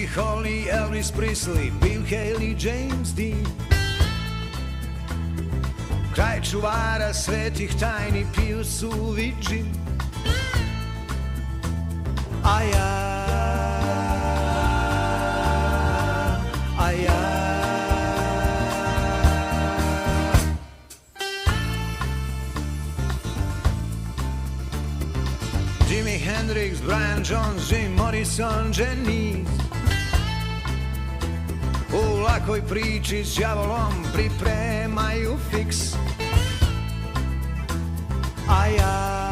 Buddy Holly, Elvis Presley, Bill Haley, James Dean. Kraj čuvara svetih tajni piju suvi džin. A ja Jimi Hendrix, Brian Jones, Jim Morrison, Janice. U lakoj priči s đavolom pripremaju fiks. A ja